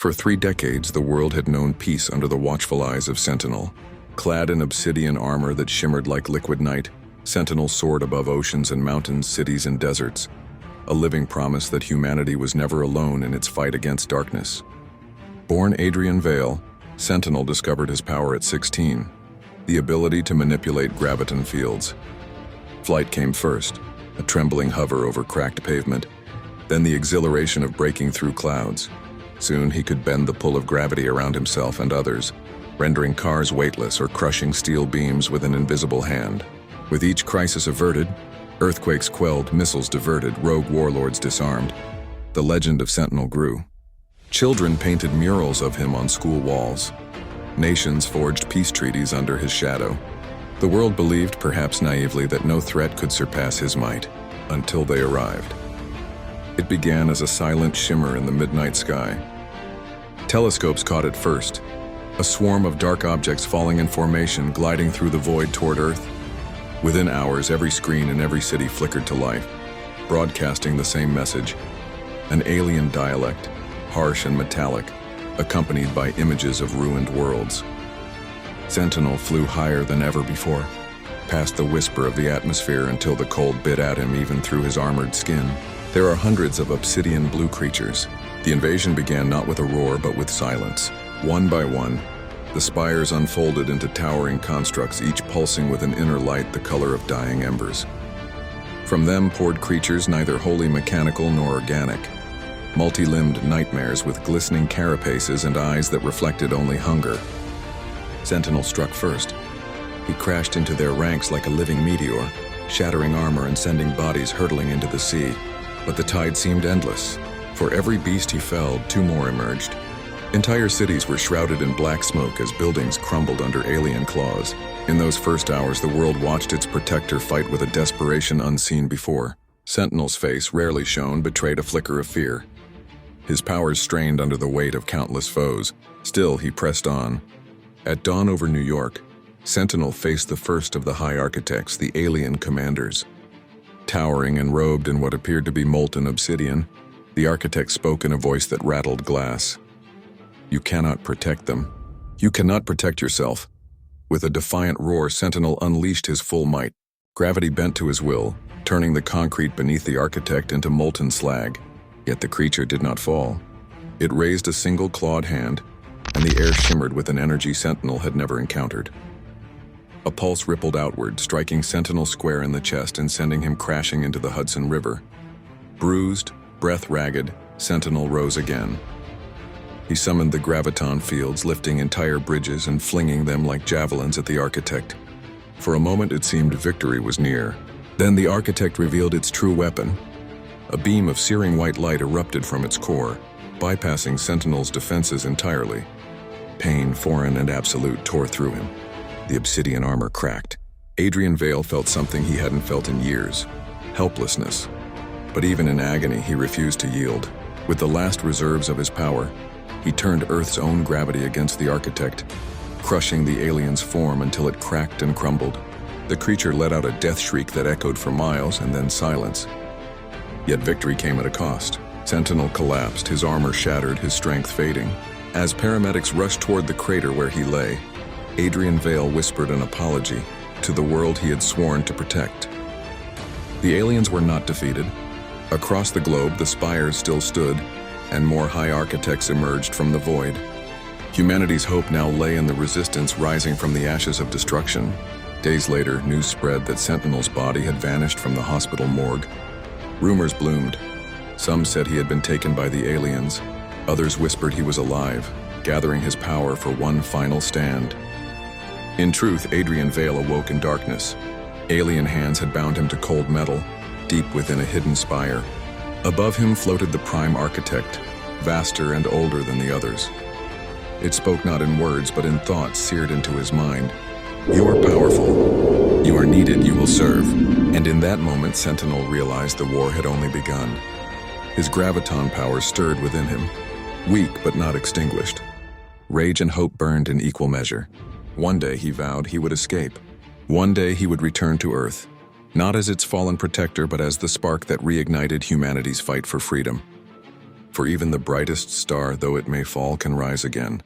For 3 decades, the world had known peace under the watchful eyes of Sentinel. Clad in obsidian armor that shimmered like liquid night, Sentinel soared above oceans and mountains, cities and deserts, a living promise that humanity was never alone in its fight against darkness. Born Adrian Vale, Sentinel discovered his power at 16, the ability to manipulate graviton fields. Flight came first, a trembling hover over cracked pavement, then the exhilaration of breaking through clouds. Soon he could bend the pull of gravity around himself and others, rendering cars weightless or crushing steel beams with an invisible hand. With each crisis averted, earthquakes quelled, missiles diverted, rogue warlords disarmed, the legend of Sentinel grew. Children painted murals of him on school walls. Nations forged peace treaties under his shadow. The world believed, perhaps naively, that no threat could surpass his might, until they arrived. It began as a silent shimmer in the midnight sky. Telescopes caught it first, a swarm of dark objects falling in formation, gliding through the void toward Earth. Within hours, every screen in every city flickered to life, broadcasting the same message, an alien dialect, harsh and metallic, accompanied by images of ruined worlds. Sentinel flew higher than ever before, past the whisper of the atmosphere until the cold bit at him even through his armored skin. There are hundreds of obsidian blue creatures. The invasion began not with a roar but with silence. One by one, the spires unfolded into towering constructs, each pulsing with an inner light the color of dying embers. From them poured creatures neither wholly mechanical nor organic, multi-limbed nightmares with glistening carapaces and eyes that reflected only hunger. Sentinel struck first. He crashed into their ranks like a living meteor, shattering armor and sending bodies hurtling into the sea. But the tide seemed endless. For every beast he felled, 2 more emerged. Entire cities were shrouded in black smoke as buildings crumbled under alien claws. In those first hours, the world watched its protector fight with a desperation unseen before. Sentinel's face, rarely shown, betrayed a flicker of fear. His powers strained under the weight of countless foes. Still, he pressed on. At dawn over New York, Sentinel faced the first of the High Architects, the alien commanders. Towering and robed in what appeared to be molten obsidian, the architect spoke in a voice that rattled glass. "You cannot protect them. You cannot protect yourself." With a defiant roar, Sentinel unleashed his full might. Gravity bent to his will, turning the concrete beneath the architect into molten slag. Yet the creature did not fall. It raised a single clawed hand, and the air shimmered with an energy Sentinel had never encountered. A pulse rippled outward, striking Sentinel square in the chest and sending him crashing into the Hudson River. Bruised, breath ragged, Sentinel rose again. He summoned the graviton fields, lifting entire bridges and flinging them like javelins at the architect. For a moment it seemed victory was near. Then the architect revealed its true weapon. A beam of searing white light erupted from its core, bypassing Sentinel's defenses entirely. Pain, foreign and absolute, tore through him. The obsidian armor cracked. Adrian Vale felt something he hadn't felt in years: helplessness. But even in agony, he refused to yield. With the last reserves of his power, he turned Earth's own gravity against the architect, crushing the alien's form until it cracked and crumbled. The creature let out a death shriek that echoed for miles, and then silence. Yet victory came at a cost. Sentinel collapsed, his armor shattered, his strength fading. As paramedics rushed toward the crater where he lay, Adrian Vale whispered an apology to the world he had sworn to protect. The aliens were not defeated. Across the globe, the spires still stood, and more high architects emerged from the void. Humanity's hope now lay in the resistance rising from the ashes of destruction. Days later, news spread that Sentinel's body had vanished from the hospital morgue. Rumors bloomed. Some said he had been taken by the aliens. Others whispered he was alive, gathering his power for one final stand. In truth, Adrian Vale awoke in darkness. Alien hands had bound him to cold metal, deep within a hidden spire. Above him floated the Prime Architect, vaster and older than the others. It spoke not in words, but in thoughts seared into his mind. "You are powerful. You are needed, you will serve." And in that moment, Sentinel realized the war had only begun. His graviton power stirred within him, weak but not extinguished. Rage and hope burned in equal measure. One day, he vowed, he would escape. One day he would return to Earth, not as its fallen protector, but as the spark that reignited humanity's fight for freedom. For even the brightest star, though it may fall, can rise again.